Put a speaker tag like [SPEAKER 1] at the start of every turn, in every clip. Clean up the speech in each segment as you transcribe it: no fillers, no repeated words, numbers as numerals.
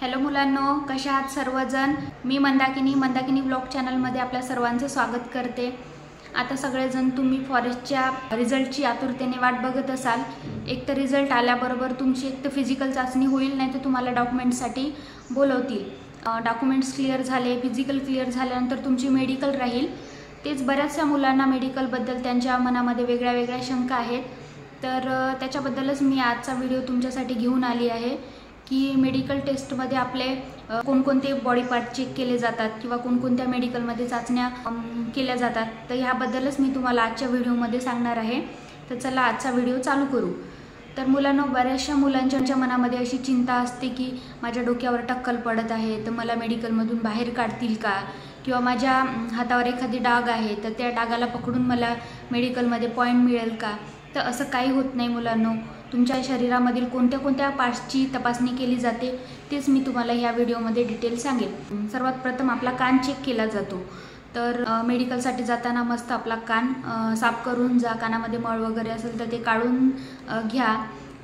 [SPEAKER 1] Hello मुलांनो, कशा आहात सर्वजण। मी मंदाकिनी ब्लॉग चॅनलमध्ये आपल्या सर्वांचे स्वागत करते। आता सगळेजण तुम्ही फॉरेस्टच्या रिझल्टची आतुरतेने वाट बघत असाल। एक तर रिझल्ट आल्याबरोबर तुमची एक तर फिजिकल चाचणी होईल, नाही तर तुम्हाला डॉक्युमेंट्ससाठी बोलवतील। डॉक्युमेंट्स क्लिअर झाले, फिजिकल क्लिअर झाल्यानंतर तुमची मेडिकल राहील। तेच बऱ्याचशा मुलांना मेडिकलबद्दल त्यांच्या मनामध्ये वेगळ्या शंका आहेत, तर त्याच्याबद्दलच मी आजचा व्हिडिओ तुमच्यासाठी घेऊन आली आहे की मेडिकल टेस्टमध्ये आपले कोणकोणते बॉडी पार्ट चेक केले जातात किंवा कोणकोणत्या मेडिकलमध्ये चाचण्या केल्या जातात, तर ह्याबद्दलच मी तुम्हाला आजच्या व्हिडिओमध्ये सांगणार आहे। तर चला आजचा व्हिडिओ चालू करू। तर मुलांनो, बऱ्याचशा मुलांच्या मनामध्ये अशी चिंता असते की माझ्या डोक्यावर टक्कल पडत आहे, तर मला मेडिकलमधून बाहेर काढतील का, किंवा माझ्या हातावर एखादी डाग आहे तर त्या डागाला पकडून मला मेडिकलमध्ये पॉईंट मिळेल का। तर असं काही होत नाही मुलांनो। तुमच्या शरीरामधील कोणत्या पार्ट्सची तपासणी केली जाते तेच मी तुम्हाला ह्या व्हिडिओमध्ये डिटेल सांगेन। सर्वात प्रथम आपला कान चेक केला जातो। तर मेडिकलसाठी जाताना मस्त आपला कान साफ करून जा। कानामध्ये मळ वगैरे असेल तर ते काढून घ्या।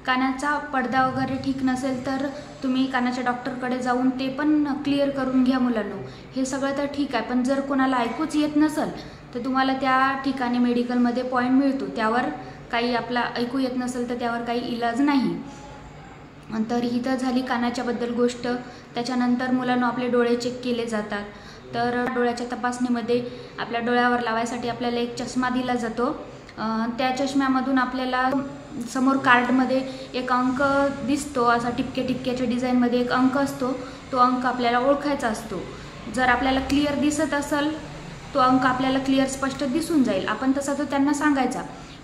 [SPEAKER 1] कानाचा पडदा वगैरे ठीक नसेल तर तुम्ही कानाच्या डॉक्टरकडे जाऊन ते पण क्लिअर करून घ्या मुलांनो। हे सगळं तर ठीक आहे, पण जर कोणाला ऐकूच येत नसेल तर तुम्हाला त्या ठिकाणी मेडिकलमध्ये पॉईंट मिळतो, त्यावर काही आपला ऐकू येत नसेल तर त्यावर काही इलाज नाही। तर ही तर झाली कानाच्याबद्दल गोष्ट। त्याच्यानंतर मुलांना आपले डोळे चेक केले जातात। तर डोळ्याच्या तपासणीमध्ये आपल्या डोळ्यावर लावायसाठी आपल्याला एक चष्मा दिला जातो। त्या चष्म्यामधून आपल्याला समोर कार्डमध्ये एक अंक दिसतो, असा टिपक्याच्या डिझाईनमध्ये एक अंक असतो। तो अंक आपल्याला ओळखायचा असतो। जर आपल्याला क्लिअर दिसत असेल तो अंक आपल्याला क्लिअर स्पष्ट दिसून जाईल, आपण तसा तो त्यांना सांगायचा।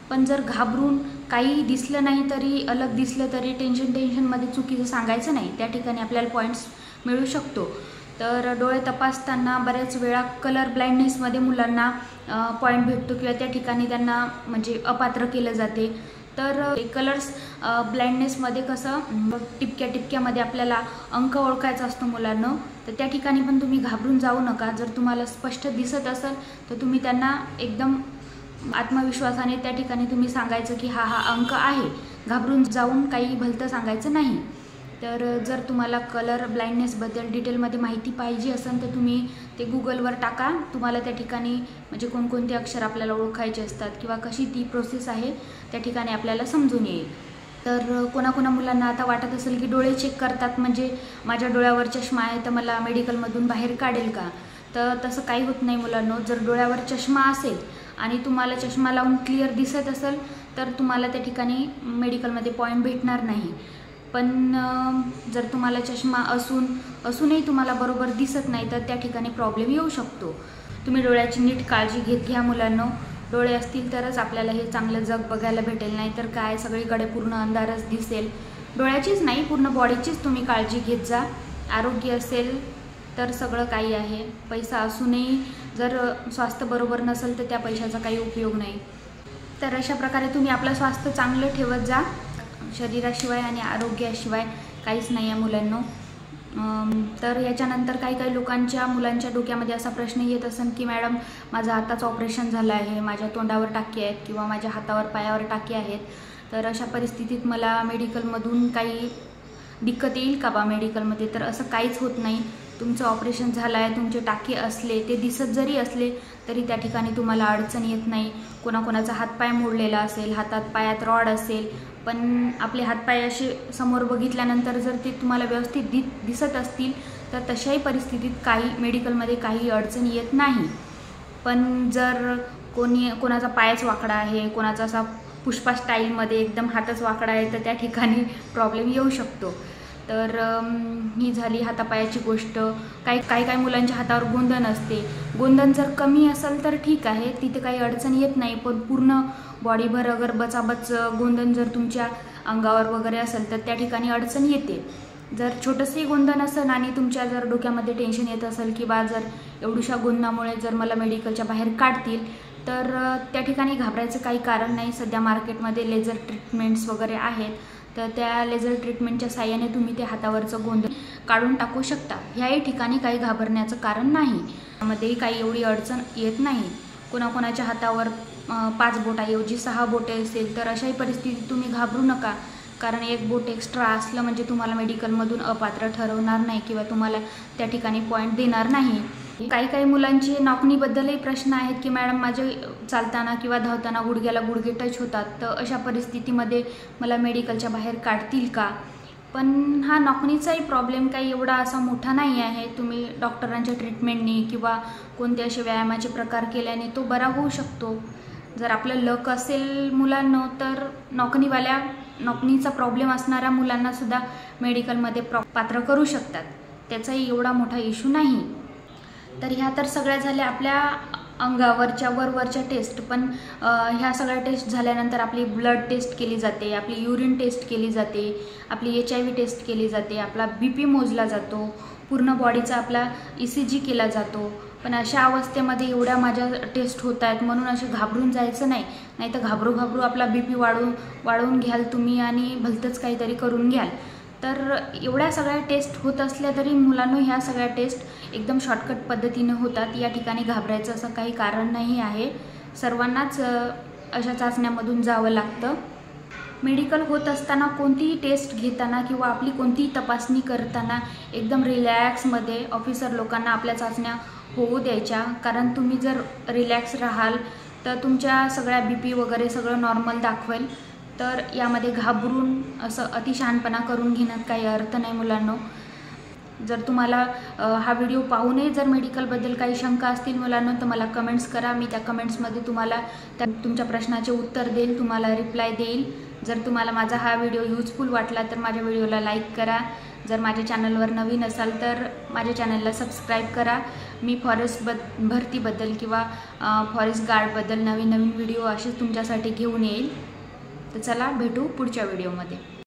[SPEAKER 1] पण जर घाबरून काही दिसलं नाही तरी, अलग दिसलं तरी टेन्शनमध्ये चुकीचं सांगायचं नाही, त्या ठिकाणी आपल्याला पॉईंट्स मिळू शकतो। तर डोळे तपासताना बऱ्याच वेळा कलर ब्लाइंडनेसमध्ये मुलांना पॉईंट भेटतो किंवा त्या ठिकाणी त्यांना म्हणजे अपात्र केलं जाते। तर कलर्स ब्लाइंडनेसमध्ये कसं टिपक्यामध्ये आपल्याला अंक ओळखायचा असतो मुलांना, तर त्या ठिकाणी पण तुम्ही घाबरून जाऊ नका। जर तुम्हाला स्पष्ट दिसत असेल तर तुम्ही त्यांना एकदम आत्मविश्वासाने त्या ठिकाणी तुम्ही सांगायचं की हा अंक आहे, घाबरून जाऊन काही भलतं सांगायचं नाही। तर जर तुम्हाला कलर ब्लाइंडनेसबद्दल डिटेलमध्ये माहिती पाहिजे असेल तर तुम्ही ते गुगलवर टाका। तुम्हाला त्या ठिकाणी म्हणजे कोणकोणते अक्षर आपल्याला ओळखायचे असतात किंवा कशी ती प्रोसेस आहे त्या ठिकाणी आपल्याला समजून येईल। तर कोणा मुलांना आता वाटत असेल की डोळे चेक करतात म्हणजे माझ्या डोळ्यावर चष्मा आहे तर मला मेडिकलमधून बाहेर काढेल का, तर तसं काही होत नाही मुलांनो। जर डोळ्यावर चष्मा असेल आणि तुम्हाला चष्मा लावून क्लिअर दिसत असेल तर तुम्हाला त्या ठिकाणी मेडिकलमध्ये पॉईंट भेटणार नाही। पण जर तुम्हाला चष्मा असूनही तुम्हाला बरोबर दिसत नाही तर त्या ठिकाणी प्रॉब्लेम येऊ शकतो। तुम्ही डोळ्याची नीट काळजी घेत घ्या मुलांनो। डोळे असतील तरच आपल्याला हे चांगलं जग बघायला भेटेल, नाही तर काय सगळीकडे पूर्ण अंधारच दिसेल। डोळ्याचीच नाही, पूर्ण बॉडीचीच तुम्ही काळजी घेत जा। आरोग्य असेल तर सगळं काही आहे। पैसा असूनही जर स्वास्थ्य बरोबर नसेल तर त्या पैशाचा काही उपयोग नाही। तर अशा प्रकारे तुम्ही आपलं स्वास्थ्य चांगलं ठेवत जा। शरीराशिवाय आणि आरोग्याशिवाय काहीच नाही आहे मुलांनो। तर याच्यानंतर काही मुलांच्या डोक्यामध्ये असा प्रश्न येत असेल की मॅडम माझं हाताचं ऑपरेशन झालं आहे, माझ्या तोंडावर टाके आहेत किंवा माझ्या हातावर पायावर टाके आहेत, तर अशा परिस्थितीत मला मेडिकलमधून काही दिक्कत येईल का बा मेडिकलमध्ये। तर असं काहीच होत नाही। तुमचं ऑपरेशन झालं आहे, तुमचे टाके असले, ते दिसत जरी असले तरी त्या ठिकाणी तुम्हाला अडचण येत नाही। कोणाचा हातपाय मोडलेला असेल, हातात पायात रॉड असेल, पण आपले हातपाय असे समोर बघितल्यानंतर जर ते तुम्हाला व्यवस्थित दिसत असतील तर तशाही परिस्थितीत मेडिकलमध्ये काही अडचण येत नाही। पण जर कोणाचा पायच वाकडा आहे, कोणाचा असा पुष्पा स्टाईलमध्ये एकदम हातच वाकडा आहे, तर त्या ठिकाणी प्रॉब्लेम येऊ शकतो। तर ही झाली हातापायाची गोष्ट। काही मुलांच्या हातावर गोंधन असते। गोंधन जर कमी असेल तर ठीक आहे, तिथे काही अडचण येत नाही। पण पूर्ण बॉडीभर अगर बचाबच गोंधन जर तुमच्या अंगावर वगैरे असेल तर त्या ठिकाणी अडचण येते। जर छोटंसंही गोंधन असेल आणि तुमच्या जर डोक्यामध्ये टेन्शन येत असेल की बा जर एवढ्याशा गोंधनामुळे जर मला मेडिकलच्या बाहेर काढतील, तर त्या ठिकाणी घाबरायचं काही कारण नाही। सध्या मार्केटमध्ये लेझर ट्रीटमेंट्स वगैरे आहेत, तर त्या लेझर ट्रीटमेंटच्या साहाय्याने तुम्ही ते हातावरचं गोंधन काढून टाकू शकता। ह्याही ठिकाणी काही घाबरण्याचं कारण नाही, त्यामध्येही काही एवढी अडचण येत नाही। कोणाच्या हातावर 5 बोटाऐवजी 6 बोटे असेल तर अशाही परिस्थितीत तुम्ही घाबरू नका, कारण एक बोट एक्स्ट्रा असलं म्हणजे तुम्हाला मेडिकलमधून अपात्र ठरवणार नाही किंवा तुम्हाला त्या ठिकाणी पॉईंट देणार नाही। काही मुलांची नॉकनीबद्दलही प्रश्न आहेत की मॅडम माझे चालताना किंवा धावताना गुडघ्याला गुडघे टच होतात, तर अशा परिस्थितीमध्ये मला मेडिकलच्या बाहेर काढतील का? पण हा नॉकनीचाही प्रॉब्लेम काही एवढा असा मोठा नाही आहे। तुम्ही डॉक्टरांच्या ट्रीटमेंटनी किंवा कोणते असे व्यायामाचे प्रकार केल्याने तो बरा होऊ शकतो। जर आपलं लक असेल मुलांना तर नॉकनीचा प्रॉब्लेम असणाऱ्या मुलांनासुद्धा मेडिकलमध्ये पात्र करू शकतात, त्याचाही एवढा मोठा इश्यू नाही। तर ह्या तर सगळ्या झाल्या आपल्या अंगावरच्या वरवरच्या टेस्ट, पण ह्या सगळ्या टेस्ट झाल्यानंतर आपली ब्लड टेस्ट केली जाते, आपली युरिन टेस्ट केली जाते, आपली HIV टेस्ट केली जाते, आपला BP मोजला जातो, पूर्ण बॉडीचा आपला ECG केला जातो। पण अशा अवस्थेमध्ये एवढ्या माझ्या टेस्ट होत आहेत म्हणून असे घाबरून जायचं नाही तर घाबरू आपला BP वाढवून घ्याल तुम्ही आणि भलतंच काहीतरी करून घ्याल। तर एवढ्या सगळ्या टेस्ट होत असल्या तरी मुलांना ह्या सगळ्या टेस्ट एकदम शॉर्टकट पद्धतीने होतात, या ठिकाणी घाबरायचं असं काही कारण नाही आहे। सर्वांनाच अशा चाचण्यामधून जावं लागतं। मेडिकल होत असताना कोणतीही टेस्ट घेताना किंवा आपली कोणतीही तपासणी करताना एकदम रिलॅक्समध्ये ऑफिसर लोकांना आपल्या चाचण्या होऊ द्यायच्या, कारण तुम्ही जर रिलॅक्स राहाल तर तुमच्या सगळ्या BP वगैरे सगळं नॉर्मल दाखवेल। तर यामध्ये घाबरून असं अतिशहाणपणा करून घेण्यात काही अर्थ नाही मुलांनो। जर तुम्हाला हा व्हिडिओ पाहूनही जर मेडिकलबद्दल काही शंका असतील मुलांनो तर मला कमेंट्स करा, मी त्या कमेंट्समध्ये तुम्हाला तुमच्या प्रश्नाचे उत्तर देईल, तुम्हाला रिप्लाय देईल। जर तुम्हाला माझा हा व्हिडिओ यूजफुल वाटला तर माझ्या व्हिडिओला लाईक करा। जर माझ्या चॅनलवर नवीन असाल तर माझ्या चॅनलला सबस्क्राईब करा। मी फॉरेस्ट भरतीबद्दल किंवा फॉरेस्ट गार्डबद्दल नवीन व्हिडिओ असेच तुमच्यासाठी घेऊन येईल। तर चला भेटू पुढच्या व्हिडिओमध्ये।